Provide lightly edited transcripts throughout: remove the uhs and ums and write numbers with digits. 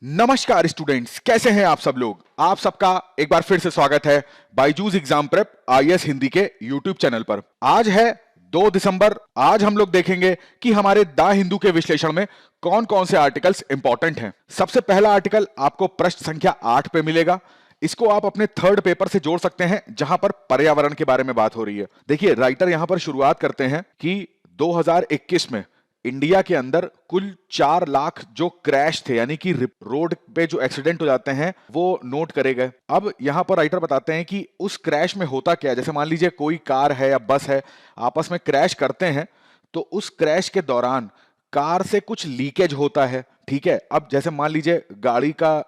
नमस्कार स्टूडेंट्स, कैसे हैं आप सब लोग। आप सबका एक बार फिर से स्वागत है Byju's exam prep IAS Hindi के यूट्यूब चैनल पर। आज है 2 दिसंबर। आज हम लोग देखेंगे कि हमारे द हिंदू के विश्लेषण में कौन कौन से आर्टिकल्स इंपॉर्टेंट हैं। सबसे पहला आर्टिकल आपको पृष्ठ संख्या 8 पे मिलेगा। इसको आप अपने थर्ड पेपर से जोड़ सकते हैं, जहां पर पर्यावरण के बारे में बात हो रही है। देखिए, राइटर यहां पर शुरुआत करते हैं कि 2021 में इंडिया के अंदर कुल 4 लाख जो क्रैश थे, यानी कि रोड पे जो एक्सीडेंट हो जाते हैं, वो नोट करे गए। अब यहां पर राइटर बताते हैं कि उस क्रैश में होता क्या है। जैसे मान लीजिए कोई कार है या बस है, आपस में क्रैश करते हैं, तो उस क्रैश के दौरान कार से कुछ लीकेज होता है। ठीक है, अब जैसे मान लीजिए गाड़ी का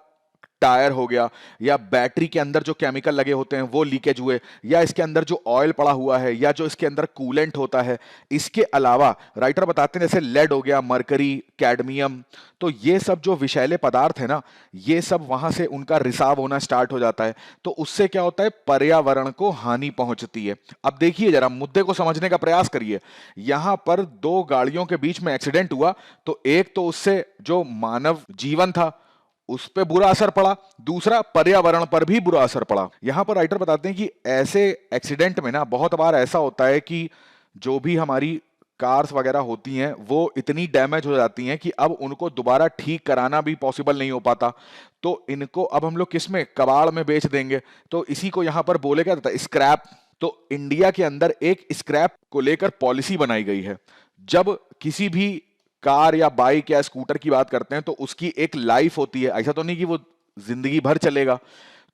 टायर हो गया, या बैटरी के अंदर जो केमिकल लगे होते हैं वो लीकेज हुए, या इसके अंदर जो ऑयल पड़ा हुआ है, या जो इसके अंदर कूलेंट होता है। इसके अलावा राइटर बताते हैं जैसे लेड हो गया, मरकरी, कैडमियम, तो ये सब जो विषैले पदार्थ है ना, ये सब वहां से उनका रिसाव होना स्टार्ट हो जाता है। तो उससे क्या होता है, पर्यावरण को हानि पहुंचती है। अब देखिए, जरा मुद्दे को समझने का प्रयास करिए। यहां पर दो गाड़ियों के बीच में एक्सीडेंट हुआ, तो एक तो उससे जो मानव जीवन था उस पे बुरा असर पड़ा, दूसरा पर्यावरण पर भी बुरा असर पड़ा। यहां पर राइटर बताते हैं कि ऐसे एक्सीडेंट में ना बहुत बार ऐसा होता है कि जो भी हमारी कार्स वगैरह होती हैं वो इतनी डैमेज हो जाती हैं कि अब उनको दोबारा ठीक कराना भी पॉसिबल नहीं हो पाता। तो इनको अब हम लोग किस में, कबाड़ में बेच देंगे। तो इसी को यहां पर बोले क्या जाता है, स्क्रैप। तो इंडिया के अंदर एक स्क्रैप को लेकर पॉलिसी बनाई गई है। जब किसी भी कार या बाइक या स्कूटर की बात करते हैं तो उसकी एक लाइफ होती है, ऐसा तो नहीं कि वो जिंदगी भर चलेगा।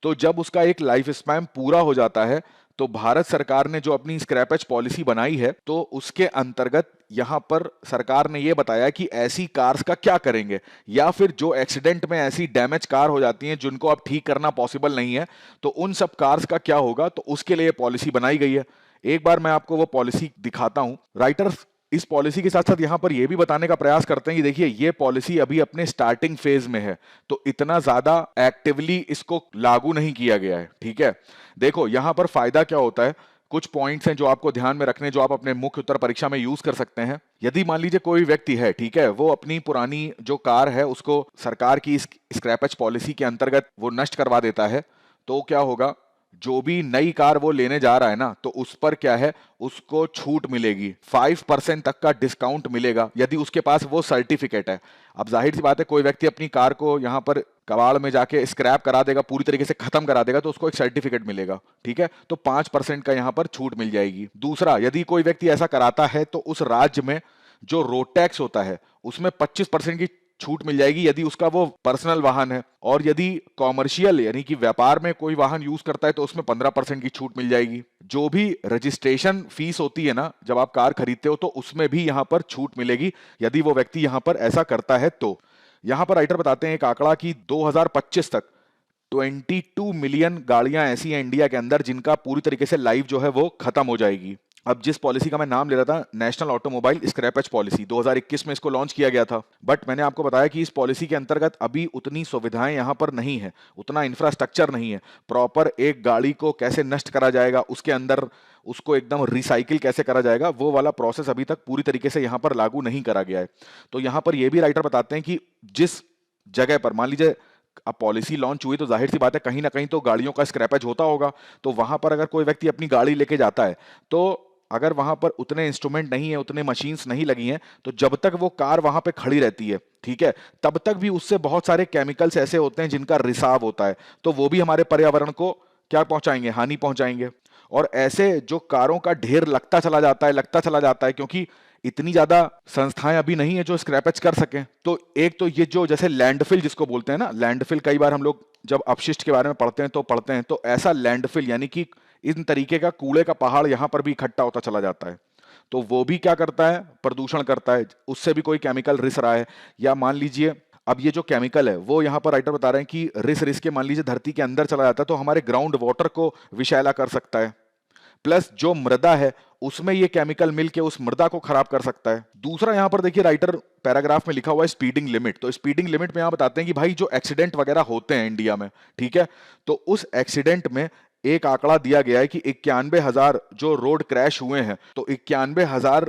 तो जब उसका एक लाइफ स्पैन पूरा हो जाता है, तो भारत सरकार ने जो अपनी स्क्रैपेज पॉलिसी बनाई है, तो उसके अंतर्गत यहां पर सरकार ने यह बताया कि ऐसी कार्स का क्या करेंगे, या फिर जो एक्सीडेंट में ऐसी डैमेज कार हो जाती हैं जिनको अब ठीक करना पॉसिबल नहीं है, तो उन सब कार्स का क्या होगा। तो उसके लिए पॉलिसी बनाई गई है। एक बार मैं आपको वो पॉलिसी दिखाता हूं। राइटर इस पॉलिसी के साथ साथ यहां पर यह भी बताने का प्रयास करते हैं कि देखिए, ये पॉलिसी अभी अपने स्टार्टिंग फेज में है, तो इतना ज्यादा एक्टिवली इसको लागू नहीं किया गया है। ठीक है, देखो यहां पर फायदा क्या होता है। कुछ पॉइंट्स हैं जो आपको ध्यान में रखने, जो आप अपने मुख्य उत्तर परीक्षा में यूज कर सकते हैं। यदि मान लीजिए कोई व्यक्ति है, ठीक है, वो अपनी पुरानी जो कार है उसको सरकार की इस स्क्रैपेज पॉलिसी के अंतर्गत वो नष्ट करवा देता है, तो क्या होगा, जो भी नई कार वो लेने जा रहा है ना, तो उस पर क्या है, उसको छूट मिलेगी, 5% तक का डिस्काउंट मिलेगा यदि उसके पास वो सर्टिफिकेट है। अब जाहिर सी बात है, कोई व्यक्ति अपनी कार को यहां पर कबाड़ में जाके स्क्रैप करा देगा, पूरी तरीके से खत्म करा देगा, तो उसको एक सर्टिफिकेट मिलेगा। ठीक है, तो 5% का यहां पर छूट मिल जाएगी। दूसरा, यदि कोई व्यक्ति ऐसा कराता है तो उस राज्य में जो रोड टैक्स होता है उसमें 25% की छूट मिल जाएगी यदि उसका वो पर्सनल वाहन है। और यदि कॉमर्शियल यानी कि व्यापार में कोई वाहन यूज करता है तो उसमें 15% की छूट मिल जाएगी। जो भी रजिस्ट्रेशन फीस होती है ना, जब आप कार खरीदते हो, तो उसमें भी यहां पर छूट मिलेगी यदि वो व्यक्ति यहां पर ऐसा करता है। तो यहां पर राइटर बताते हैं एक आंकड़ा कि 2025 तक 22 मिलियन गाड़ियां ऐसी हैं इंडिया के अंदर जिनका पूरी तरीके से लाइफ जो है वो खत्म हो जाएगी। अब जिस पॉलिसी का मैं नाम ले रहा था, नेशनल ऑटोमोबाइल स्क्रैपेज पॉलिसी, 2021 में इसको लॉन्च किया गया था। बट मैंने आपको बताया कि इस पॉलिसी के अंतर्गत अभी उतनी सुविधाएं यहां पर नहीं है, उतना इंफ्रास्ट्रक्चर नहीं है। प्रॉपर एक गाड़ी को कैसे नष्ट करा जाएगा, उसके अंदर उसको एकदम रिसाइकिल कैसे करा जाएगा, वो वाला प्रोसेस अभी तक पूरी तरीके से यहां पर लागू नहीं करा गया है। तो यहां पर यह भी राइटर बताते हैं कि जिस जगह पर मान लीजिए अब पॉलिसी लॉन्च हुई, तो जाहिर सी बात है कहीं ना कहीं तो गाड़ियों का स्क्रैपेज होता होगा। तो वहां पर अगर कोई व्यक्ति अपनी गाड़ी लेके जाता है, तो अगर वहां पर उतने इंस्ट्रूमेंट नहीं है, उतने मशीन्स नहीं लगी हैं, तो जब तक वो कार वहां पे खड़ी रहती है, ठीक है, तब तक भी उससे बहुत सारे केमिकल्स ऐसे होते हैं जिनका रिसाव होता है, तो वो भी हमारे पर्यावरण को क्या पहुंचाएंगे, हानि पहुंचाएंगे। और ऐसे जो कारों का ढेर लगता चला जाता है, लगता चला जाता है, क्योंकि इतनी ज्यादा संस्थाएं अभी नहीं है जो स्क्रैपेज कर सकें। तो एक तो ये जो जैसे लैंडफिल जिसको बोलते हैं ना, लैंडफिल कई बार हम लोग जब अपशिष्ट के बारे में पढ़ते हैं तो ऐसा लैंडफिल यानी कि इन तरीके का कूड़े का पहाड़ यहां पर भी इकट्ठा होता चला जाता है। तो वो भी क्या करता है, प्रदूषण करता है, उससे भी कोई केमिकल रिस रहा है। या मान लीजिए अब ये जो केमिकल है वो यहां पर राइटर बता रहे हैं कि रिस रिस के मान लीजिए धरती के अंदर चला जाता है, तो हमारे ग्राउंड वाटर को विषैला कर सकता है। प्लस जो मृदा है उसमें ये केमिकल मिलके उस मृदा को खराब कर सकता है। दूसरा, यहां पर देखिए राइटर पैराग्राफ में लिखा हुआ है स्पीडिंग लिमिट। तो स्पीडिंग लिमिट में यहां बताते हैं कि भाई जो एक्सीडेंट वगैरह होते हैं इंडिया में, ठीक है, तो उस एक्सीडेंट में एक आंकड़ा दिया गया है कि 91,000 जो रोड क्रैश हुए हैं, तो 91,000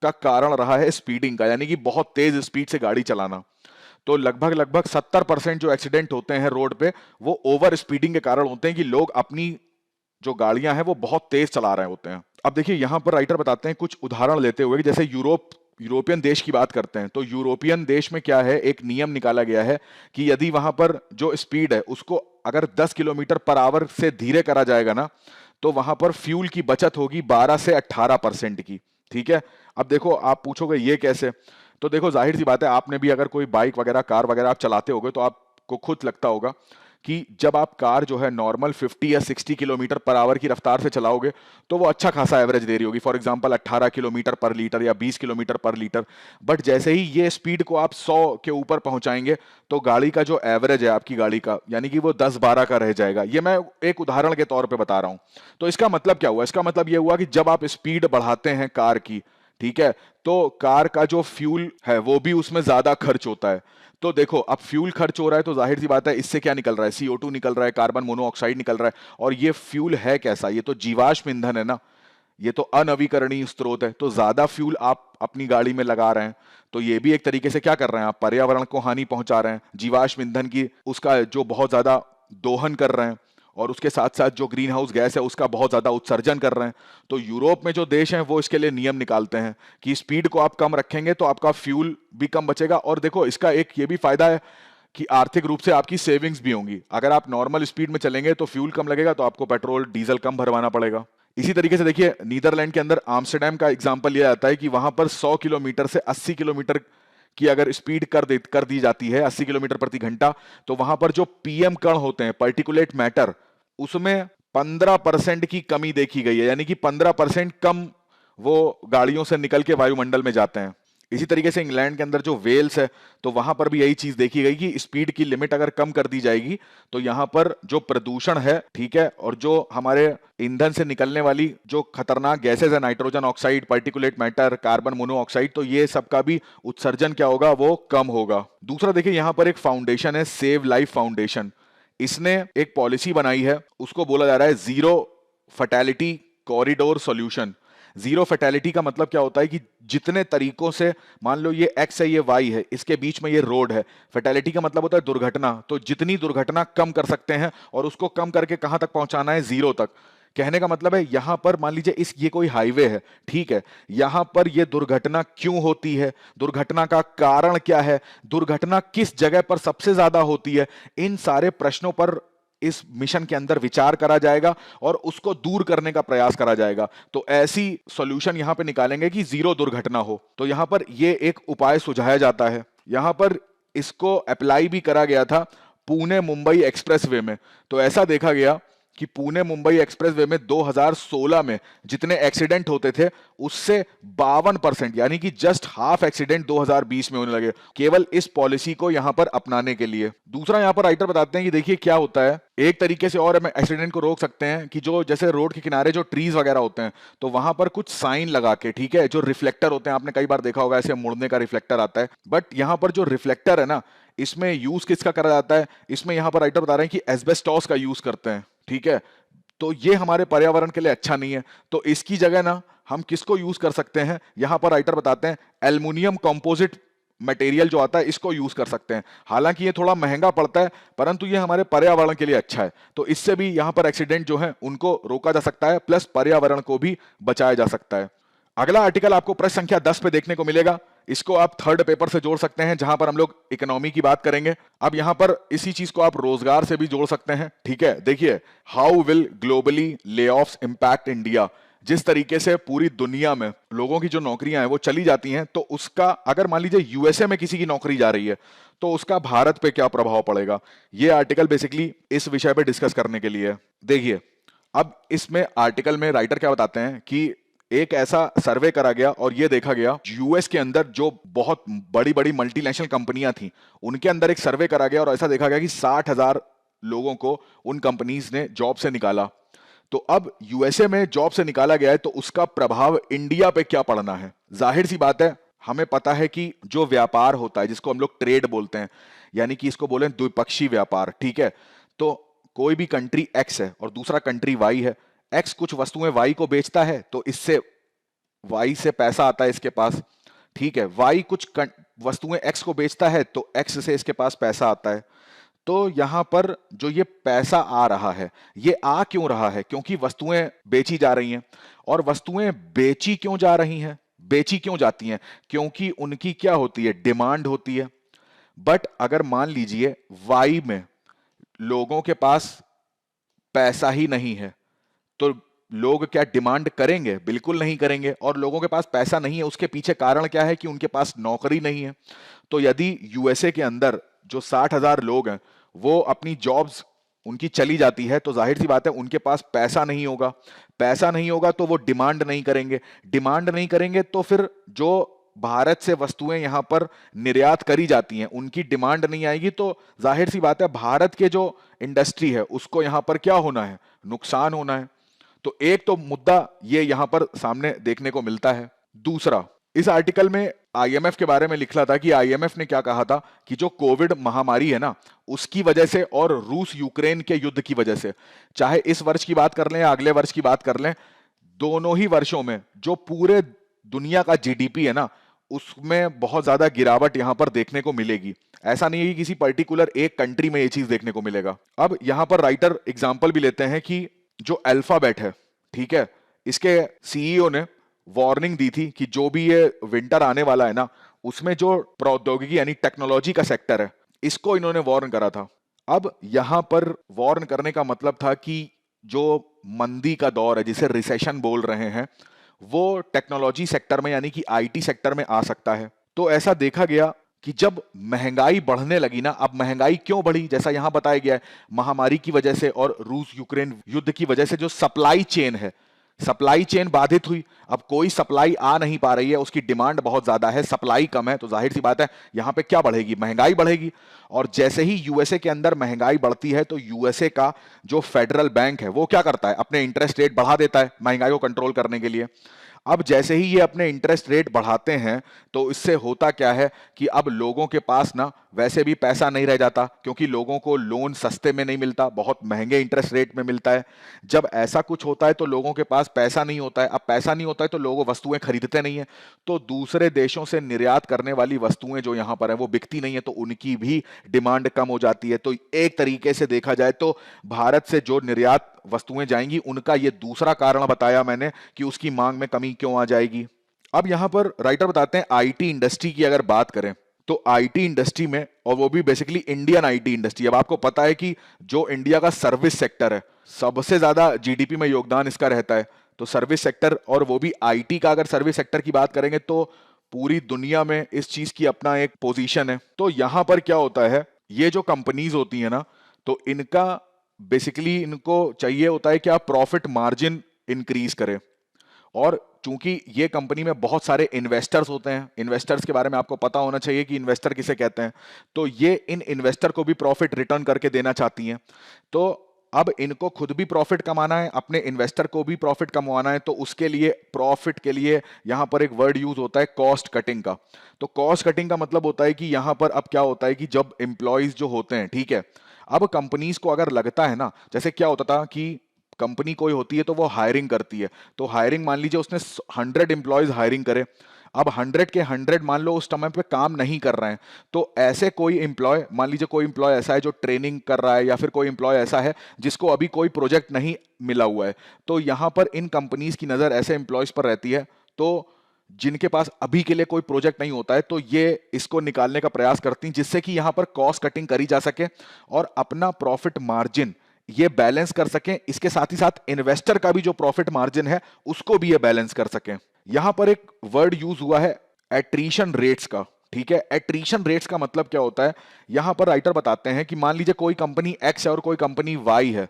का कारण रहा है स्पीडिंग का, यानी कि बहुत तेज स्पीड से गाड़ी चलाना। तो लगभग लगभग 70% जो एक्सीडेंट होते हैं रोड पे वो ओवर स्पीडिंग के कारण होते हैं कि लोग अपनी जो गाड़ियां हैं वो बहुत तेज चला रहे होते हैं। अब देखिए यहां पर राइटर बताते हैं कुछ उदाहरण लेते हुए कि जैसे यूरोपियन देश की बात करते हैं तो यूरोपियन देश में क्या है, एक नियम निकाला गया है कि यदि वहां पर जो स्पीड है उसको अगर 10 किलोमीटर पर आवर से धीरे करा जाएगा ना, तो वहां पर फ्यूल की बचत होगी 12 से 18% की। ठीक है। अब देखो आप पूछोगे ये कैसे, तो देखो जाहिर सी बात है, आपने भी अगर कोई बाइक वगैरह कार वगैरह आप चलाते होगे तो आपको खुद लगता होगा कि जब आप कार जो है नॉर्मल 50 या 60 किलोमीटर पर आवर की रफ्तार से चलाओगे तो वो अच्छा खासा एवरेज दे रही होगी, फॉर एग्जांपल 18 किलोमीटर पर लीटर या 20 किलोमीटर पर लीटर। बट जैसे ही ये स्पीड को आप 100 के ऊपर पहुंचाएंगे तो गाड़ी का जो एवरेज है आपकी गाड़ी का, यानी कि वो 10-12 का रह जाएगा। ये मैं एक उदाहरण के तौर पर बता रहा हूं। तो इसका मतलब क्या हुआ, इसका मतलब ये हुआ कि जब आप स्पीड बढ़ाते हैं कार की, ठीक है, तो कार का जो फ्यूल है वो भी उसमें ज्यादा खर्च होता है। तो देखो अब फ्यूल खर्च हो रहा है तो जाहिर सी बात है इससे क्या निकल रहा है, CO2 निकल रहा है, कार्बन मोनोऑक्साइड निकल रहा है। और ये फ्यूल है कैसा, ये तो जीवाश्म ईंधन है ना, ये तो अनवीकरणीय स्रोत है। तो ज्यादा फ्यूल आप अपनी गाड़ी में लगा रहे हैं तो ये भी एक तरीके से क्या कर रहे हैं, आप पर्यावरण को हानि पहुंचा रहे हैं, जीवाश्म ईंधन की उसका जो बहुत ज्यादा दोहन कर रहे हैं और उसके साथ साथ जो ग्रीन हाउस गैस है उसका बहुत ज्यादा उत्सर्जन कर रहे हैं। तो यूरोप में जो देश हैं वो इसके लिए नियम निकालते हैं कि स्पीड को आप कम रखेंगे तो आपका फ्यूल भी कम बचेगा। और देखो इसका एक ये भी फायदा है कि आर्थिक रूप से आपकी सेविंग्स भी होंगी। अगर आप नॉर्मल स्पीड में चलेंगे तो फ्यूल कम लगेगा तो आपको पेट्रोल डीजल कम भरवाना पड़ेगा। इसी तरीके से देखिए नीदरलैंड के अंदर आम्स्टरडैम का एग्जांपल लिया जाता है कि वहां पर 100 किलोमीटर से 80 किलोमीटर की अगर स्पीड कर दी जाती है, 80 किलोमीटर प्रति घंटा, तो वहां पर जो पीएम कण होते हैं, पार्टिकुलेट मैटर, उसमें 15% की कमी देखी गई है, यानी कि 15% कम वो गाड़ियों से निकल के वायुमंडल में जाते हैं। इसी तरीके से इंग्लैंड के अंदर जो वेल्स है तो वहां पर भी यही चीज देखी गई कि स्पीड की लिमिट अगर कम कर दी जाएगी तो यहां पर जो प्रदूषण है, ठीक है, और जो हमारे ईंधन से निकलने वाली जो खतरनाक गैसेज है, nitrogen oxide, particulate matter, carbon monoxide, तो ये सबका भी उत्सर्जन क्या होगा, वो कम होगा। दूसरा देखिए यहां पर एक फाउंडेशन है, सेव लाइफ फाउंडेशन। इसने एक पॉलिसी बनाई है, उसको बोला जा रहा है zero fatality corridor solution. Zero fatality का मतलब क्या होता है कि जितने तरीकों से, मान लो ये एक्स है ये वाई है, इसके बीच में ये रोड है, फैटेलिटी का मतलब होता है दुर्घटना, तो जितनी दुर्घटना कम कर सकते हैं और उसको कम करके कहां तक पहुंचाना है, जीरो तक। कहने का मतलब है यहां पर मान लीजिए ये कोई हाईवे है, ठीक है, यहां पर ये दुर्घटना क्यों होती है, दुर्घटना का कारण क्या है, दुर्घटना किस जगह पर सबसे ज्यादा होती है, इन सारे प्रश्नों पर इस मिशन के अंदर विचार करा जाएगा और उसको दूर करने का प्रयास करा जाएगा। तो ऐसी सॉल्यूशन यहां पे निकालेंगे कि जीरो दुर्घटना हो। तो यहां पर ये एक उपाय सुझाया जाता है। यहां पर इसको अप्लाई भी करा गया था पुणे मुंबई एक्सप्रेसवे में। तो ऐसा देखा गया कि पुणे मुंबई एक्सप्रेसवे में 2016 में जितने एक्सीडेंट होते थे उससे 52%, यानी कि जस्ट हाफ एक्सीडेंट 2020 में होने लगे, केवल इस पॉलिसी को यहां पर अपनाने के लिए। दूसरा यहां पर राइटर बताते हैं कि देखिए क्या होता है, एक तरीके से और हम एक्सीडेंट को रोक सकते हैं कि जो जैसे रोड के किनारे जो ट्रीज वगैरह होते हैं तो वहां पर कुछ साइन लगा के, ठीक है, जो रिफ्लेक्टर होते हैं, आपने कई बार देखा होगा ऐसे मुड़ने का रिफ्लेक्टर आता है, बट यहां पर जो रिफ्लेक्टर है ना, इसमें यूज किसका करा जाता है, इसमें यहां पर राइटर बता रहे हैं कि एस्बेस्टॉस का यूज करते हैं, ठीक है। तो ये हमारे पर्यावरण के लिए अच्छा नहीं है, तो इसकी जगह ना हम किसको यूज कर सकते हैं, यहां पर राइटर बताते हैं एल्युमिनियम कंपोजिट मटेरियल जो आता है इसको यूज कर सकते हैं। हालांकि ये थोड़ा महंगा पड़ता है परंतु ये हमारे पर्यावरण के लिए अच्छा है, तो इससे भी यहां पर एक्सीडेंट जो है उनको रोका जा सकता है, प्लस पर्यावरण को भी बचाया जा सकता है। अगला आर्टिकल आपको प्रश्न संख्या 10 पे देखने को मिलेगा। इसको आप थर्ड पेपर से जोड़ सकते हैं जहां पर हम लोग इकोनॉमी की बात करेंगे। अब यहां पर इसी चीज को आप रोजगार से भी जोड़ सकते हैं, ठीक है। देखिए, how will globally layoffs impact India. जिस तरीके से पूरी दुनिया में लोगों की जो नौकरियां हैं वो चली जाती हैं, तो उसका अगर मान लीजिए यूएसए में किसी की नौकरी जा रही है तो उसका भारत पे क्या प्रभाव पड़ेगा। ये आर्टिकल बेसिकली इस विषय पे डिस्कस करने के लिए है। देखिए, अब इसमें आर्टिकल में राइटर क्या बताते हैं कि एक ऐसा सर्वे करा गया और यह देखा गया यूएस के अंदर जो बहुत बड़ी बड़ी मल्टीनेशनल कंपनियां थी उनके अंदर एक सर्वे करा गया और ऐसा देखा गया कि 60,000 लोगों को उन कंपनीज ने जॉब से निकाला। तो अब यूएसए में जॉब से निकाला गया है तो उसका प्रभाव इंडिया पे क्या पड़ना है। जाहिर सी बात है, हमें पता है कि जो व्यापार होता है जिसको हम लोग ट्रेड बोलते हैं, यानी कि इसको बोले द्विपक्षीय व्यापार, ठीक है। तो कोई भी कंट्री एक्स है और दूसरा कंट्री वाई है, एक्स कुछ वस्तुएं वाई को बेचता है तो इससे वाई से पैसा आता है इसके पास, ठीक है, वाई कुछ वस्तुएं एक्स को बेचता है तो एक्स से इसके पास पैसा आता है। तो यहां पर जो ये पैसा आ रहा है, ये आ क्यों रहा है? क्योंकि वस्तुएं बेची जा रही हैं। और वस्तुएं बेची क्यों जा रही हैं, बेची क्यों जाती हैं? क्योंकि उनकी क्या होती है, डिमांड होती है। बट अगर मान लीजिए वाई में लोगों के पास पैसा ही नहीं है, तो लोग क्या डिमांड करेंगे? बिल्कुल नहीं करेंगे। और लोगों के पास पैसा नहीं है, उसके पीछे कारण क्या है कि उनके पास नौकरी नहीं है। तो यदि यूएसए के अंदर जो 60,000 लोग हैं वो अपनी जॉब्स उनकी चली जाती है, तो जाहिर सी बात है उनके पास पैसा नहीं होगा। पैसा नहीं होगा तो वो डिमांड नहीं करेंगे। डिमांड नहीं करेंगे तो फिर जो भारत से वस्तुएं यहां पर निर्यात करी जाती हैं उनकी डिमांड नहीं आएगी। तो जाहिर सी बात है भारत के जो इंडस्ट्री है उसको यहां पर क्या होना है, नुकसान होना है। तो एक तो मुद्दा ये यहां पर सामने देखने को मिलता है। दूसरा, इस आर्टिकल में आईएमएफ के बारे में लिखा था कि आईएमएफ ने क्या कहा था कि जो कोविड महामारी है ना, उसकी वजह से और रूस यूक्रेन के युद्ध की वजह से, चाहे इस वर्ष की बात कर लें या अगले वर्ष की बात कर लें, दोनों ही वर्षों में जो पूरे दुनिया का जीडीपी है ना, उसमें बहुत ज्यादा गिरावट यहां पर देखने को मिलेगी। ऐसा नहीं है कि किसी पर्टिकुलर एक कंट्री में ये चीज देखने को मिलेगा। अब यहां पर राइटर एग्जांपल भी लेते हैं कि जो अल्फाबेट है, ठीक है, इसके सीईओ ने वार्निंग दी थी कि जो भी ये विंटर आने वाला है ना, उसमें जो प्रौद्योगिकी यानी टेक्नोलॉजी का सेक्टर है, इसको इन्होंने वार्न करा था। अब यहां पर वार्न करने का मतलब था कि जो मंदी का दौर है, जिसे रिसेशन बोल रहे हैं, वो टेक्नोलॉजी सेक्टर में यानी कि आईटी सेक्टर में आ सकता है। तो ऐसा देखा गया कि जब महंगाई बढ़ने लगी ना, अब महंगाई क्यों बढ़ी, जैसा यहां बताया गया है, महामारी की वजह से और रूस यूक्रेन युद्ध की वजह से जो सप्लाई चेन है, सप्लाई चेन बाधित हुई। अब कोई सप्लाई आ नहीं पा रही है, उसकी डिमांड बहुत ज्यादा है, सप्लाई कम है, तो जाहिर सी बात है यहां पे क्या बढ़ेगी, महंगाई बढ़ेगी। और जैसे ही यूएसए के अंदर महंगाई बढ़ती है तो यूएसए का जो फेडरल बैंक है वो क्या करता है, अपने इंटरेस्ट रेट बढ़ा देता है महंगाई को कंट्रोल करने के लिए। अब जैसे ही ये अपने इंटरेस्ट रेट बढ़ाते हैं तो इससे होता क्या है कि अब लोगों के पास ना वैसे भी पैसा नहीं रह जाता, क्योंकि लोगों को लोन सस्ते में नहीं मिलता, बहुत महंगे इंटरेस्ट रेट में मिलता है। जब ऐसा कुछ होता है तो लोगों के पास पैसा नहीं होता है। अब पैसा नहीं होता है तो लोग वस्तुएं खरीदते नहीं है, तो दूसरे देशों से निर्यात करने वाली वस्तुएं जो यहां पर है वो बिकती नहीं है, तो उनकी भी डिमांड कम हो जाती है। तो एक तरीके से देखा जाए तो भारत से जो निर्यात वस्तुएं जाएंगी उनका ये दूसरा कारण बताया मैंने कि उसकी मांग में कमी क्यों आ जाएगी। अब यहां पर राइटर बताते हैं आईटी इंडस्ट्री की अगर बात करें तो आईटी इंडस्ट्री में, और वो भी बेसिकली इंडियन आईटी इंडस्ट्री, अब आपको पता है कि जो इंडिया का सर्विस सेक्टर है सबसे ज्यादा जीडीपी में योगदान इसका रहता है। तो सर्विस सेक्टर, और वो भी आईटी का अगर सर्विस सेक्टर की बात करेंगे तो पूरी दुनिया में इस चीज की अपना एक पोजीशन है। तो यहां पर क्या होता है, ये जो कंपनीज होती है ना, तो इनका बेसिकली इनको चाहिए होता है कि आप प्रॉफिट मार्जिन इंक्रीज करें। और चूंकि ये कंपनी में बहुत सारे इन्वेस्टर्स होते हैं, इन्वेस्टर्स के बारे में आपको पता होना चाहिए कि इन्वेस्टर किसे कहते हैं, तो ये इन इन्वेस्टर को भी प्रॉफिट रिटर्न करके देना चाहती हैं। तो अब इनको खुद भी प्रॉफिट कमाना है, अपने इन्वेस्टर को भी प्रॉफिट कमाना है, तो उसके लिए प्रॉफिट के लिए यहां पर एक वर्ड यूज होता है कॉस्ट कटिंग का। तो कॉस्ट कटिंग का मतलब होता है कि यहां पर अब क्या होता है कि जब एम्प्लॉयज जो होते हैं, ठीक है, अब कंपनीज को अगर लगता है ना, जैसे क्या होता था कि कंपनी कोई होती है तो वो हायरिंग करती है, तो हायरिंग मान लीजिए उसने 100 एम्प्लॉयज हायरिंग करे, अब 100 के 100 मान लो उस समय पे काम नहीं कर रहे हैं, तो ऐसे कोई एम्प्लॉय, मान लीजिए कोई एम्प्लॉय ऐसा है जो ट्रेनिंग कर रहा है, या फिर कोई एम्प्लॉय ऐसा है जिसको अभी कोई प्रोजेक्ट नहीं मिला हुआ है, तो यहां पर इन कंपनीज की नजर ऐसे एम्प्लॉयज पर रहती है। तो जिनके पास अभी के लिए कोई प्रोजेक्ट नहीं होता है तो ये इसको निकालने का प्रयास करती हैं, जिससे कि यहां पर कॉस्ट कटिंग करी जा सके और अपना प्रॉफिट मार्जिन ये बैलेंस कर सकें। इसके साथ ही साथ इन्वेस्टर का भी जो प्रॉफिट मार्जिन है उसको भी ये बैलेंस कर सकें। यहां पर एक वर्ड यूज हुआ है एट्रीशन रेट्स का, ठीक है। एट्रीशन रेट्स का मतलब क्या होता है, यहां पर राइटर बताते हैं कि मान लीजिए कोई कंपनी एक्स है और कोई कंपनी वाई है,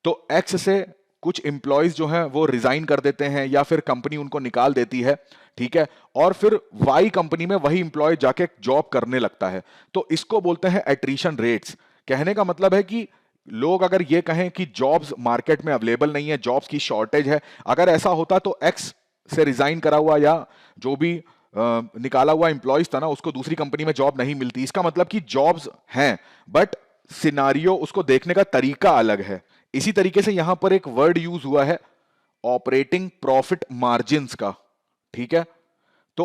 तो एक्स से कुछ एम्प्लॉयज जो हैं वो रिजाइन कर देते हैं या फिर कंपनी उनको निकाल देती है, ठीक है, और फिर वाई कंपनी में वही एम्प्लॉय जाके जॉब करने लगता है, तो इसको बोलते हैं एट्रीशन रेट्स। कहने का मतलब है कि लोग अगर ये कहें कि जॉब्स मार्केट में अवेलेबल नहीं है, जॉब्स की शॉर्टेज है, अगर ऐसा होता तो एक्स से रिजाइन करा हुआ या जो भी निकाला हुआ एम्प्लॉयज था ना, उसको दूसरी कंपनी में जॉब नहीं मिलती। इसका मतलब कि जॉब्स हैं, बट सिनारियो, उसको देखने का तरीका अलग है। इसी तरीके से यहां पर एक वर्ड यूज हुआ है ऑपरेटिंग प्रॉफिट मार्जिन्स का, ठीक है। तो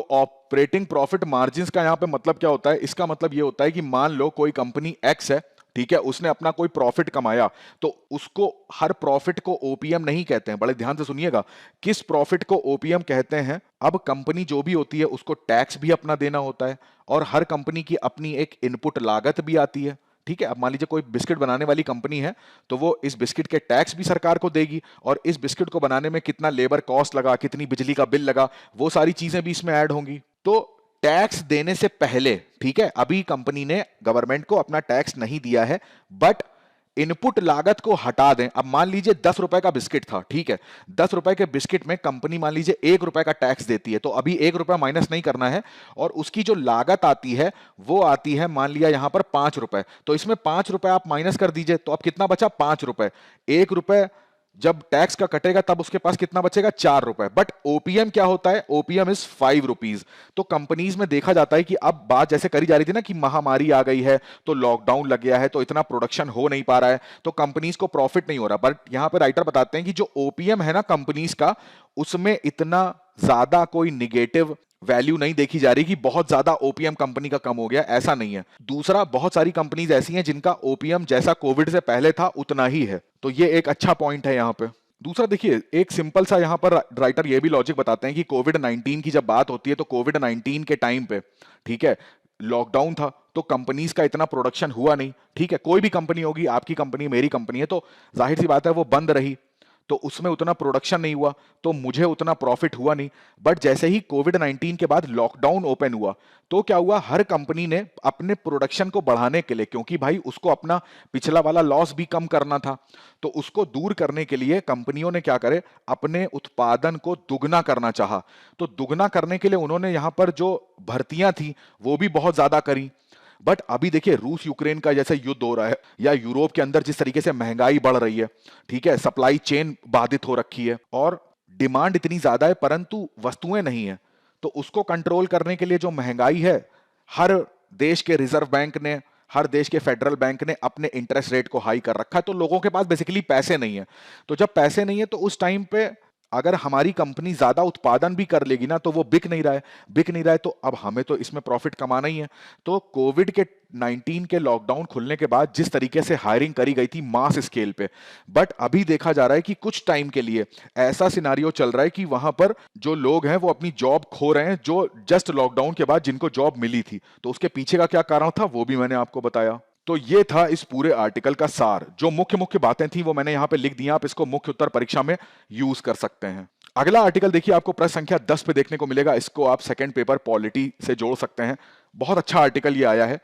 ऑपरेटिंग प्रॉफिट मार्जिन्स का यहां पे मतलब क्या होता है? इसका मतलब ये होता है कि मान लो कोई कंपनी एक्स है, ठीक है, उसने अपना कोई प्रॉफिट कमाया, तो उसको हर प्रॉफिट को ओपीएम नहीं कहते हैं। बड़े ध्यान से सुनिएगा, किस प्रॉफिट को ओपीएम कहते हैं? अब कंपनी जो भी होती है उसको टैक्स भी अपना देना होता है, और हर कंपनी की अपनी एक इनपुट लागत भी आती है, ठीक है। अब मान लीजिए कोई बिस्किट बनाने वाली कंपनी है, तो वो इस बिस्किट के टैक्स भी सरकार को देगी, और इस बिस्किट को बनाने में कितना लेबर कॉस्ट लगा, कितनी बिजली का बिल लगा, वो सारी चीजें भी इसमें ऐड होंगी। तो टैक्स देने से पहले, ठीक है, अभी कंपनी ने गवर्नमेंट को अपना टैक्स नहीं दिया है, बट इनपुट लागत को हटा दें। अब मान लीजिए 10 रुपए का बिस्किट था, ठीक है, 10 रुपए के बिस्किट में कंपनी मान लीजिए 1 रुपए का टैक्स देती है, तो अभी 1 रुपया माइनस नहीं करना है, और उसकी जो लागत आती है वो आती है, मान लिया यहां पर 5 रुपए, तो इसमें 5 रुपए आप माइनस कर दीजिए, तो अब कितना बचा? 5 रुपए। 1 रुपए जब टैक्स का कटेगा तब उसके पास कितना बचेगा? 4 रुपए। बट ओपीएम क्या होता है? OPM is 5 rupees. तो कंपनीज में देखा जाता है कि अब बात जैसे करी जा रही थी ना कि महामारी आ गई है, तो लॉकडाउन लग गया है, तो इतना प्रोडक्शन हो नहीं पा रहा है, तो कंपनीज को प्रॉफिट नहीं हो रहा। बट यहां पर राइटर बताते हैं कि जो ओपीएम है ना कंपनीज का, उसमें इतना ज्यादा कोई निगेटिव वैल्यू नहीं देखी जा रही कि बहुत ज्यादा ओपीएम कंपनी का कम हो गया, ऐसा नहीं है। दूसरा, बहुत सारी कंपनीज ऐसी हैं जिनका ओपीएम जैसा कोविड से पहले था उतना ही है, तो ये एक अच्छा पॉइंट है यहां पे। दूसरा देखिए, एक सिंपल सा यहां पर राइटर ये भी लॉजिक बताते हैं कि कोविड 19 की जब बात होती है, तो कोविड 19 के टाइम पे, ठीक है, लॉकडाउन था, तो कंपनीज का इतना प्रोडक्शन हुआ नहीं, ठीक है, कोई भी कंपनी होगी, आपकी कंपनी मेरी कंपनी है, तो जाहिर सी बात है वो बंद रही, तो उसमें उतना प्रोडक्शन नहीं हुआ, तो मुझे उतना प्रॉफिट हुआ नहीं। बट जैसे ही कोविड 19 के बाद लॉकडाउन ओपन हुआ, तो क्या हुआ? हर कंपनी ने अपने प्रोडक्शन को बढ़ाने के लिए, क्योंकि भाई उसको अपना पिछला वाला लॉस भी कम करना था, तो उसको दूर करने के लिए कंपनियों ने क्या करे? अपने उत्पादन को दुगना करना चाहा। तो दुगना करने के लिए उन्होंने यहां पर जो भर्तियां थी वो भी बहुत ज्यादा करी। बट अभी देखिए, रूस यूक्रेन का जैसे युद्ध हो रहा है, या यूरोप के अंदर जिस तरीके से महंगाई बढ़ रही है, ठीक है, सप्लाई चेन बाधित हो रखी है, और डिमांड इतनी ज्यादा है परंतु वस्तुएं नहीं है, तो उसको कंट्रोल करने के लिए जो महंगाई है, हर देश के रिजर्व बैंक ने, हर देश के फेडरल बैंक ने अपने इंटरेस्ट रेट को हाई कर रखा है, तो लोगों के पास बेसिकली पैसे नहीं है। तो जब पैसे नहीं है, तो उस टाइम पे अगर हमारी कंपनी ज्यादा उत्पादन भी कर लेगी ना, तो वो बिक नहीं रहा है, बिक नहीं रहा है, तो अब हमें तो इसमें प्रॉफिट कमाना ही है। तो कोविड के 19 के लॉकडाउन खुलने के बाद जिस तरीके से हायरिंग करी गई थी मास स्केल पे, बट अभी देखा जा रहा है कि कुछ टाइम के लिए ऐसा सिनारियो चल रहा है कि वहां पर जो लोग हैं वो अपनी जॉब खो रहे हैं, जो जस्ट लॉकडाउन के बाद जिनको जॉब मिली थी। तो उसके पीछे का क्या कारण था वो भी मैंने आपको बताया। तो ये था इस पूरे आर्टिकल का सार। जो मुख्य मुख्य बातें थी वो मैंने यहां पे लिख दी, आप इसको मुख्य उत्तर परीक्षा में यूज कर सकते हैं। अगला आर्टिकल देखिए, आपको प्रश्न संख्या 10 पे देखने को मिलेगा, इसको आप सेकंड पेपर पॉलिटी से जोड़ सकते हैं। बहुत अच्छा आर्टिकल ये आया है।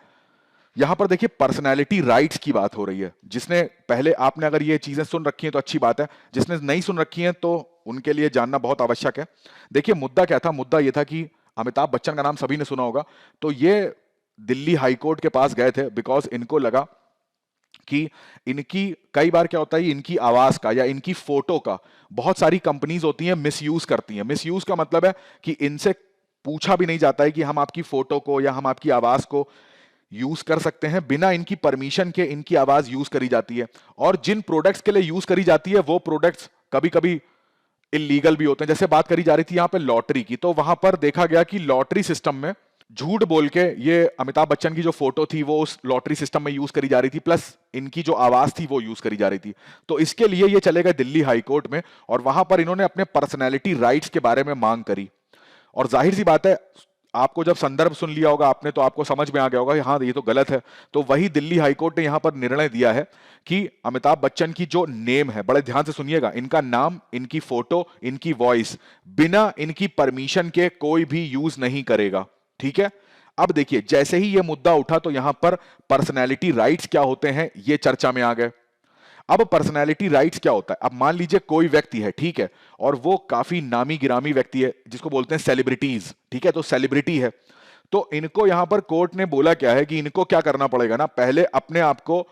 यहां पर देखिए पर्सनैलिटी राइट्स की बात हो रही है। जिसने पहले, आपने अगर ये चीजें सुन रखी हैं तो अच्छी बात है, जिसने नहीं सुन रखी हैं तो उनके लिए जानना बहुत आवश्यक है। देखिए मुद्दा क्या था? मुद्दा ये था कि अमिताभ बच्चन का नाम सभी ने सुना होगा, तो ये दिल्ली हाईकोर्ट के पास गए थे, बिकॉज इनको लगा कि इनकी, कई बार क्या होता है, इनकी आवाज का या इनकी फोटो का बहुत सारी कंपनीज होती हैं मिसयूज करती हैं। मिसयूज का मतलब है कि इनसे पूछा भी नहीं जाता है कि हम आपकी फोटो को या हम आपकी आवाज को यूज कर सकते हैं, बिना इनकी परमिशन के इनकी आवाज यूज करी जाती है। और जिन प्रोडक्ट्स के लिए यूज करी जाती है वो प्रोडक्ट्स कभी कभी इलीगल भी होते हैं। जैसे बात करी जा रही थी यहां पे लॉटरी की, तो वहां पर देखा गया कि लॉटरी सिस्टम में झूठ बोल के ये अमिताभ बच्चन की जो फोटो थी वो उस लॉटरी सिस्टम में यूज करी जा रही थी, प्लस इनकी जो आवाज थी वो यूज करी जा रही थी। तो इसके लिए ये चले गए दिल्ली हाईकोर्ट में, और वहां पर इन्होंने अपने पर्सनैलिटी राइट्स के बारे में मांग करी। और जाहिर सी बात है, आपको जब संदर्भ सुन लिया होगा आपने तो आपको समझ में आ गया होगा हाँ ये तो गलत है। तो वही दिल्ली हाईकोर्ट ने यहां पर निर्णय दिया है कि अमिताभ बच्चन की जो नेम है, बड़े ध्यान से सुनिएगा, इनका नाम, इनकी फोटो, इनकी वॉइस बिना इनकी परमिशन के कोई भी यूज नहीं करेगा। ठीक है, अब देखिए जैसे ही यह मुद्दा उठा तो यहां पर पर्सनैलिटी राइट्स क्या होते हैं ये चर्चा में आ गए। अब पर्सनैलिटी राइट्स क्या होता है? अब मान लीजिए कोई व्यक्ति है, ठीक है, और वो काफी नामी गिरामी व्यक्ति है जिसको बोलते हैं सेलिब्रिटीज, ठीक है, तो सेलिब्रिटी है, तो इनको यहां पर कोर्ट ने बोला क्या है कि इनको क्या करना पड़ेगा ना, पहले अपने आप को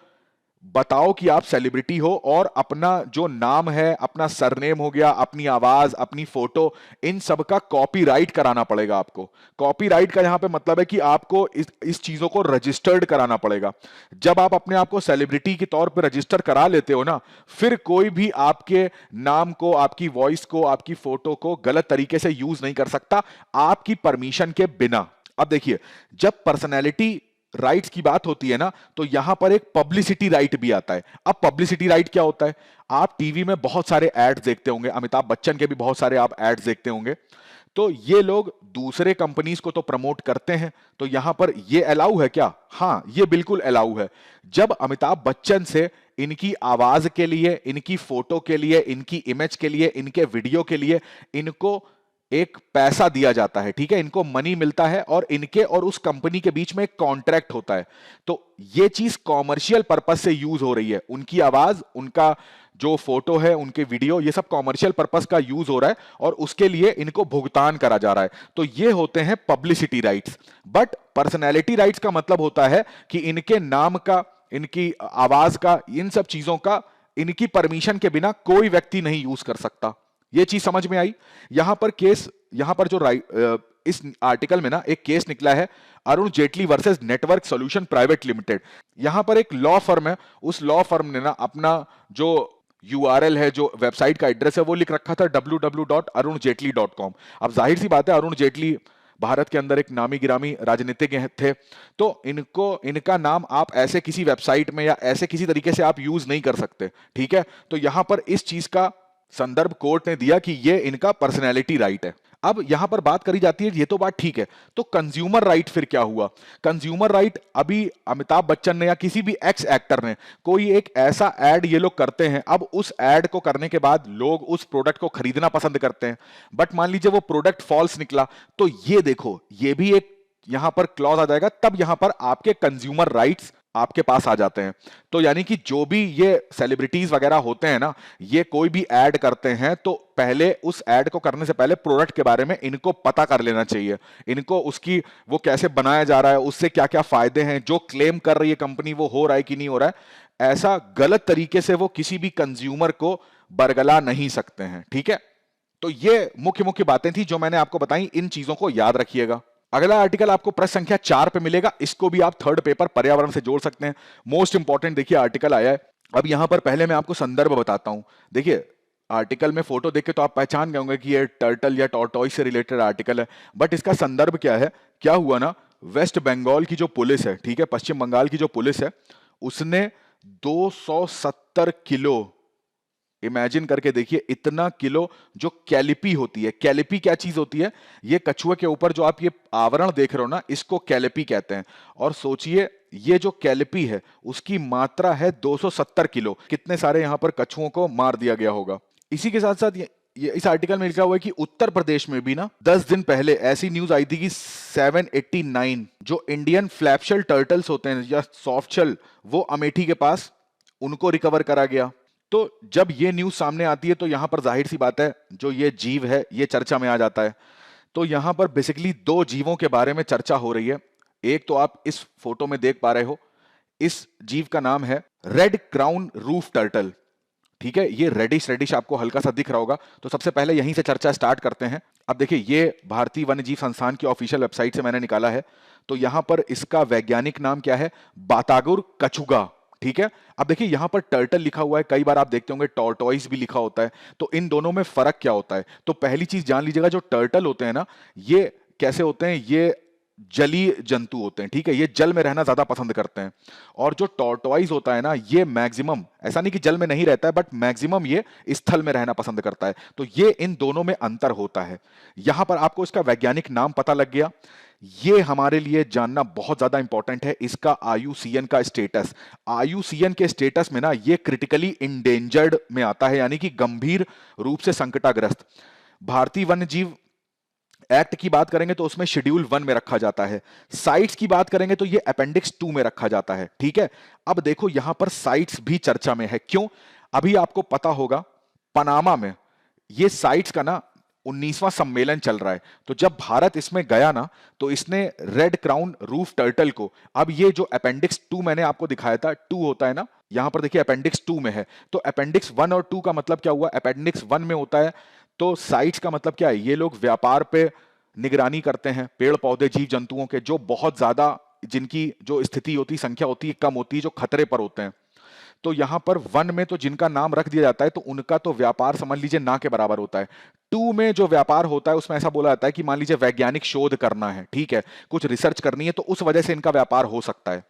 बताओ कि आप सेलिब्रिटी हो और अपना जो नाम है, अपना सरनेम हो गया, अपनी आवाज, अपनी फोटो, इन सब का कॉपीराइट कराना पड़ेगा आपको। कॉपीराइट का यहां पे मतलब है कि आपको इस चीजों को रजिस्टर्ड कराना पड़ेगा। जब आप अपने आप को सेलिब्रिटी के तौर पे रजिस्टर करा लेते हो ना, फिर कोई भी आपके नाम को, आपकी वॉइस को, आपकी फोटो को गलत तरीके से यूज नहीं कर सकता आपकी परमिशन के बिना। अब देखिए, जब पर्सनैलिटी राइट्स की बात होती है ना, तो यहां पर एक पब्लिसिटी राइट भी आता है। अब पब्लिसिटी राइट क्या होता है? आप टीवी में बहुत सारे एड्स देखते होंगे, अमिताभ बच्चन के भी बहुत सारे आप एड्स देखते होंगे। तो ये लोग दूसरे कंपनीज को तो प्रमोट करते हैं, तो यहां पर ये अलाउ है क्या? हां, ये बिल्कुल अलाउ है। जब अमिताभ बच्चन से इनकी आवाज के लिए, इनकी फोटो के लिए, इनकी इमेज के लिए, इनके वीडियो के लिए इनको एक पैसा दिया जाता है, ठीक है, इनको मनी मिलता है और इनके और उस कंपनी के बीच में एक कॉन्ट्रैक्ट होता है, तो ये चीज कॉमर्शियल पर्पस से यूज हो रही है। उनकी आवाज, उनका जो फोटो है, उनके वीडियो, ये सब कॉमर्शियल पर्पस का यूज हो रहा है और उसके लिए इनको भुगतान करा जा रहा है। तो ये होते हैं publicity rights. But personality rights का मतलब होता है कि इनके नाम का, इनकी आवाज का, इन सब चीजों का इनकी परमिशन के बिना कोई व्यक्ति नहीं यूज कर सकता। ये चीज समझ में आई? यहां पर केस, यहां पर जो इस आर्टिकल में ना एक केस निकला है, Arun Jaitley versus network solution private limited. यहां पर एक लॉ फर्म है, उस लॉ फर्म ने ना अपना जो यूआरएल है, जो वेबसाइट का एड्रेस है, वो लिख रखा था www.arunjetli.com। अब जाहिर सी बात है, अरुण जेटली भारत के अंदर एक नामी गिरामी राजनीतिज्ञ थे, तो इनको, इनका नाम आप ऐसे किसी वेबसाइट में या ऐसे किसी तरीके से आप यूज नहीं कर सकते, ठीक है। तो यहां पर इस चीज का संदर्भ कोर्ट ने दिया कि ये इनका पर्सनैलिटी राइट है। अब यहां पर बात करी जाती है, ये तो बात ठीक है, तो कंज्यूमर राइट फिर क्या हुआ? कंज्यूमर राइट, अभी अमिताभ बच्चन ने या किसी भी एक्स एक्टर ने कोई एक ऐसा एड ये लोग करते हैं, अब उस एड को करने के बाद लोग उस प्रोडक्ट को खरीदना पसंद करते हैं, बट मान लीजिए वो प्रोडक्ट फॉल्स निकला, तो ये देखो, ये भी एक यहां पर क्लॉज आ जाएगा, तब यहां पर आपके कंज्यूमर राइट्स आपके पास आ जाते हैं। तो यानी कि जो भी ये सेलिब्रिटीज वगैरह होते हैं ना, ये कोई भी ऐड करते हैं तो पहले उस ऐड को करने से पहले प्रोडक्ट के बारे में इनको पता कर लेना चाहिए, इनको उसकी, वो कैसे बनाया जा रहा है, उससे क्या क्या फायदे हैं, जो क्लेम कर रही है कंपनी वो हो रहा है कि नहीं हो रहा है, ऐसा गलत तरीके से वो किसी भी कंज्यूमर को बरगला नहीं सकते हैं, ठीक है। तो ये मुख्य मुख्य बातें थी जो मैंने आपको बताई, इन चीजों को याद रखिएगा। अगला आर्टिकल आपको प्रश्न संख्या 4 पे मिलेगा, इसको भी आप थर्ड पेपर पर्यावरण से जोड़ सकते हैं। मोस्ट इंपॉर्टेंट देखिए आर्टिकल आया है। अब यहां पर पहले मैं आपको संदर्भ बताता हूं। देखिए, आर्टिकल में फोटो देख के तो आप पहचान गए होंगे कि ये टर्टल या टॉर्टॉइस से रिलेटेड आर्टिकल है, बट इसका संदर्भ क्या है? क्या हुआ ना, वेस्ट बंगाल की जो पुलिस है, ठीक है, पश्चिम बंगाल की जो पुलिस है, उसने 270 किलो, इमेजिन करके देखिए, इतना किलो जो कैलिपी होती है। कैलिपी क्या चीज होती है? ये कछुए के ऊपर जो आप ये आवरण देख रहे हो ना, इसको कैलिपी कहते हैं। और सोचिए, ये जो कैलिपी है उसकी मात्रा है 270 किलो। कितने सारे यहां पर कछुओं को मार दिया गया होगा। इसी के साथ साथ ये इस आर्टिकल में लिखा हुआ है कि उत्तर प्रदेश में भी ना 10 दिन पहले ऐसी न्यूज आई थी कि 789 जो इंडियन फ्लैपशेल टर्टल्स होते हैं या सॉफ्टशेल, वो अमेठी के पास उनको रिकवर करा गया। तो जब ये न्यूज सामने आती है तो यहां पर जाहिर सी बात है, जो ये जीव है ये चर्चा में आ जाता है। तो यहां पर बेसिकली दो जीवों के बारे में चर्चा हो रही है। एक तो आप इस फोटो में देख पा रहे हो, इस जीव का नाम है रेड क्राउन रूफ टर्टल, ठीक है। ये रेडिश रेडिश आपको हल्का सा दिख रहा होगा। तो सबसे पहले यहीं से चर्चा स्टार्ट करते हैं। अब देखिए, ये भारतीय वन्यजीव संस्थान की ऑफिशियल वेबसाइट से मैंने निकाला है। तो यहां पर इसका वैज्ञानिक नाम क्या है? बातागुर कछुगा, ठीक है। अब देखिए, यहां पर टर्टल लिखा हुआ है, कई बार आप देखते होंगे टॉर्टॉइस भी लिखा होता है। तो इन दोनों में फर्क क्या होता है? तो पहली चीज जान लीजिएगा, जो टर्टल होते हैं ना, ये कैसे होते हैं? ये जलीय जंतु होते हैं, ठीक है, ये जल में रहना ज्यादा पसंद करते हैं। और जो टॉर्टॉइस होता है ना, ये मैक्सिमम, ऐसा नहीं कि जल में नहीं रहता है, बट मैक्सिमम ये स्थल में रहना पसंद करता है। तो ये इन दोनों में अंतर होता है। यहां पर आपको इसका वैज्ञानिक नाम पता लग गया। ये हमारे लिए जानना बहुत ज्यादा इंपॉर्टेंट है, इसका आईयूसीएन का स्टेटस। आईयूसीएन के स्टेटस में ना ये क्रिटिकली इंडेंजर्ड में आता है, यानी कि गंभीर रूप से संकटाग्रस्त। भारतीय वन्यजीव एक्ट की बात करेंगे तो उसमें शेड्यूल 1 में रखा जाता है। साइट्स की बात करेंगे तो ये अपेंडिक्स 2 में रखा जाता है, ठीक है। अब देखो, यहां पर साइट्स भी चर्चा में है। क्यों? अभी आपको पता होगा, पनामा में ये साइट्स का ना 19वां सम्मेलन चल रहा है। तो जब भारत इसमें गया ना, तो इसने रेड क्राउन रूफ टर्टल को, अब ये जो अपेंडिक्स 2 मैंने आपको दिखाया था, 2 होता है ना, यहां पर देखिए अपेंडिक्स 2 में है। तो अपेंडिक्स 1 और 2 का मतलब क्या हुआ? अपेंडिक्स 1 में होता है तो साइट्स का मतलब क्या है? ये लोग व्यापार पे निगरानी करते हैं, पेड़ पौधे जीव जंतुओं के जो बहुत ज्यादा, जिनकी जो स्थिति होती, संख्या होती है कम होती है, जो खतरे पर होते हैं। तो यहां पर 1 में तो जिनका नाम रख दिया जाता है तो उनका तो व्यापार समझ लीजिए ना के बराबर होता है। 2 में जो व्यापार होता है उसमें ऐसा बोला जाता है कि मान लीजिए वैज्ञानिक शोध करना है, ठीक है, कुछ रिसर्च करनी है, तो उस वजह से इनका व्यापार हो सकता है।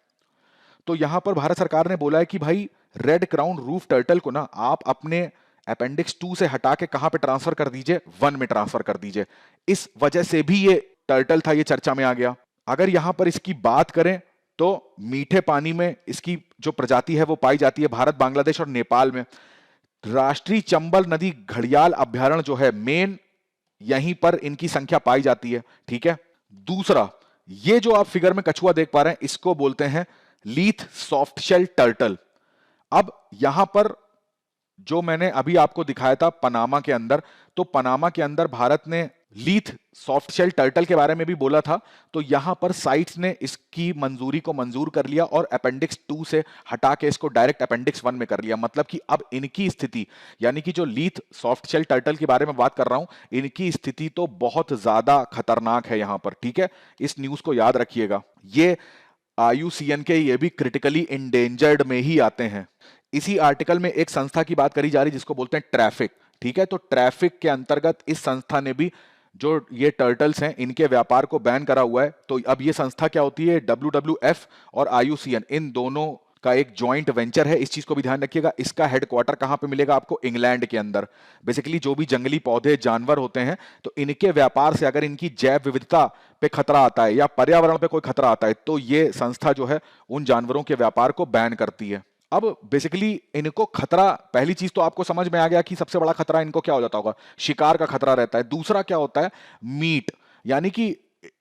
तो यहां पर भारत सरकार ने बोला है कि भाई रेड क्राउन रूफ टर्टल को ना आप अपने अपेंडिक्स 2 से हटा के कहां पे ट्रांसफर कर दीजिए? 1 में ट्रांसफर कर दीजिए। इस वजह से भी ये टर्टल था, ये चर्चा में आ गया। अगर यहां पर इसकी बात करें तो मीठे पानी में इसकी जो प्रजाति है वो पाई जाती है भारत, बांग्लादेश और नेपाल में। राष्ट्रीय चंबल नदी घड़ियाल अभ्यारण्य जो है मेन, यहीं पर इनकी संख्या पाई जाती है, ठीक है। दूसरा, ये जो आप फिगर में कछुआ देख पा रहे हैं, इसको बोलते हैं लीथ सॉफ्ट शेल टर्टल। अब यहां पर जो मैंने अभी आपको दिखाया था पनामा के अंदर, तो पनामा के अंदर भारत ने लीथ सॉफ्ट शेल टर्टल के बारे में भी बोला था। तो यहां पर साइट्स ने इसकी मंजूरी को मंजूर कर लिया और अपेंडिक्स 2 से हटा के इसको डायरेक्ट अपेंडिक्स 1 में कर लिया। मतलब कि अब इनकी स्थिति, यानी कि जो लीथ सॉफ्ट शेल टर्टल के बारे में बात कर रहा हूं, इनकी स्थिति तो बहुत ज्यादा खतरनाक है यहां पर, ठीक है। इस न्यूज को याद रखिएगा। ये IUCN के ये भी क्रिटिकली इंडेंजर्ड में ही आते हैं। इसी आर्टिकल में एक संस्था की बात करी जा रही है जिसको बोलते हैं ट्रैफिक, ठीक है। तो ट्रैफिक के अंतर्गत इस संस्था ने भी जो ये टर्टल्स हैं इनके व्यापार को बैन करा हुआ है। तो अब ये संस्था क्या होती है? WWF और IUCN, इन दोनों का एक जॉइंट वेंचर है। इस चीज को भी ध्यान रखिएगा। इसका हेडक्वार्टर कहां पे मिलेगा आपको? इंग्लैंड के अंदर। बेसिकली जो भी जंगली पौधे जानवर होते हैं, तो इनके व्यापार से अगर इनकी जैव विविधता पे खतरा आता है या पर्यावरण पे कोई खतरा आता है, तो ये संस्था जो है उन जानवरों के व्यापार को बैन करती है। अब बेसिकली इनको खतरा, पहली चीज तो आपको समझ में आ गया कि सबसे बड़ा खतरा इनको क्या हो जाता होगा? शिकार का खतरा रहता है। दूसरा क्या होता है? मीट, यानी कि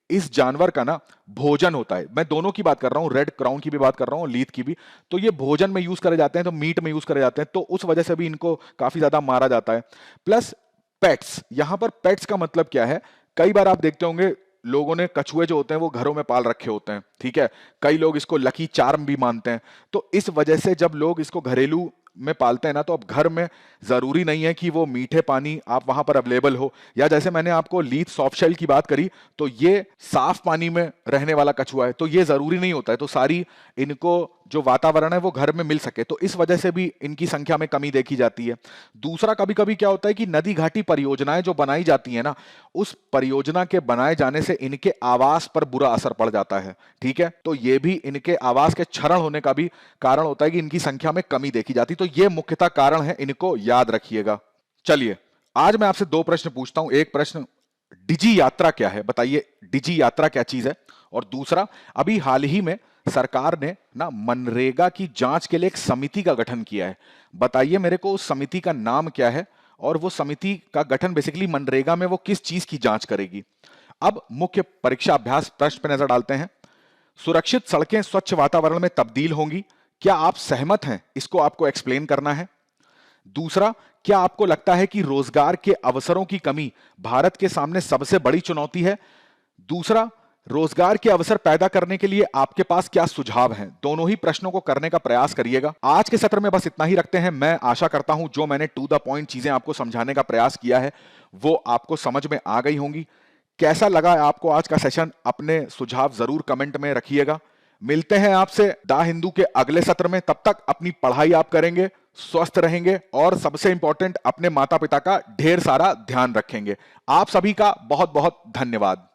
इस जानवर का ना भोजन होता है। मैं दोनों की बात कर रहा हूं, रेड क्राउन की भी बात कर रहा हूं, लीथ की भी। तो ये भोजन में यूज करे जाते हैं, तो मीट में यूज करे जाते हैं, तो उस वजह से भी इनको काफी ज्यादा मारा जाता है। प्लस पेट्स, यहां पर पेट्स का मतलब क्या है? कई बार आप देखते होंगे लोगों ने कछुए जो होते हैं वो घरों में पाल रखे होते हैं, ठीक है। कई लोग इसको लकी चार्म भी मानते हैं। तो इस वजह से जब लोग इसको घरेलू में पालते हैं ना, तो अब घर में जरूरी नहीं है कि वो मीठे पानी आप वहां पर अवेलेबल हो, या जैसे मैंने आपको लीथ सॉफ्ट शेल की बात करी, तो ये साफ पानी में रहने वाला कछुआ है, तो ये जरूरी नहीं होता है। तो सारी इनको जो वातावरण है वो घर में मिल सके, तो इस वजह से भी इनकी संख्या में कमी देखी जाती है। दूसरा, कभी कभी क्या होता है कि नदी घाटी परियोजनाएं जो बनाई जाती है ना, उस परियोजना के बनाए जाने से इनके आवास पर बुरा असर पड़ जाता है, ठीक है। तो ये भी इनके आवास के क्षरण होने का भी कारण होता है कि इनकी संख्या में कमी देखी जाती है। तो ये मुख्यतः कारण है, इनको याद रखिएगा। चलिए, आज मैं आपसे 2 प्रश्न पूछता हूं। एक प्रश्न, डिजी यात्रा क्या है? बताइए डिजी यात्रा क्या चीज है। और दूसरा, अभी हाल ही में सरकार ने ना मनरेगा की जांच के लिए एक समिति का गठन किया है। बताइए मेरे को उस समिति का नाम क्या है, और वो समिति का गठन बेसिकली मनरेगा में वो किस चीज की जांच करेगी। अब मुख्य परीक्षा अभ्यास प्रश्न पर नजर डालते हैं। सुरक्षित सड़कें स्वच्छ वातावरण में तब्दील होंगी, क्या आप सहमत हैं? इसको आपको एक्सप्लेन करना है। दूसरा, क्या आपको लगता है कि रोजगार के अवसरों की कमी भारत के सामने सबसे बड़ी चुनौती है? दूसरा, रोजगार के अवसर पैदा करने के लिए आपके पास क्या सुझाव हैं? दोनों ही प्रश्नों को करने का प्रयास करिएगा। आज के सत्र में बस इतना ही रखते हैं। मैं आशा करता हूं जो मैंने टू द पॉइंट चीजें आपको समझाने का प्रयास किया है वो आपको समझ में आ गई होंगी। कैसा लगा आपको आज का सेशन? अपने सुझाव जरूर कमेंट में रखिएगा। मिलते हैं आपसे द हिंदू के अगले सत्र में। तब तक अपनी पढ़ाई आप करेंगे, स्वस्थ रहेंगे, और सबसे इंपॉर्टेंट अपने माता पिता का ढेर सारा ध्यान रखेंगे। आप सभी का बहुत बहुत धन्यवाद।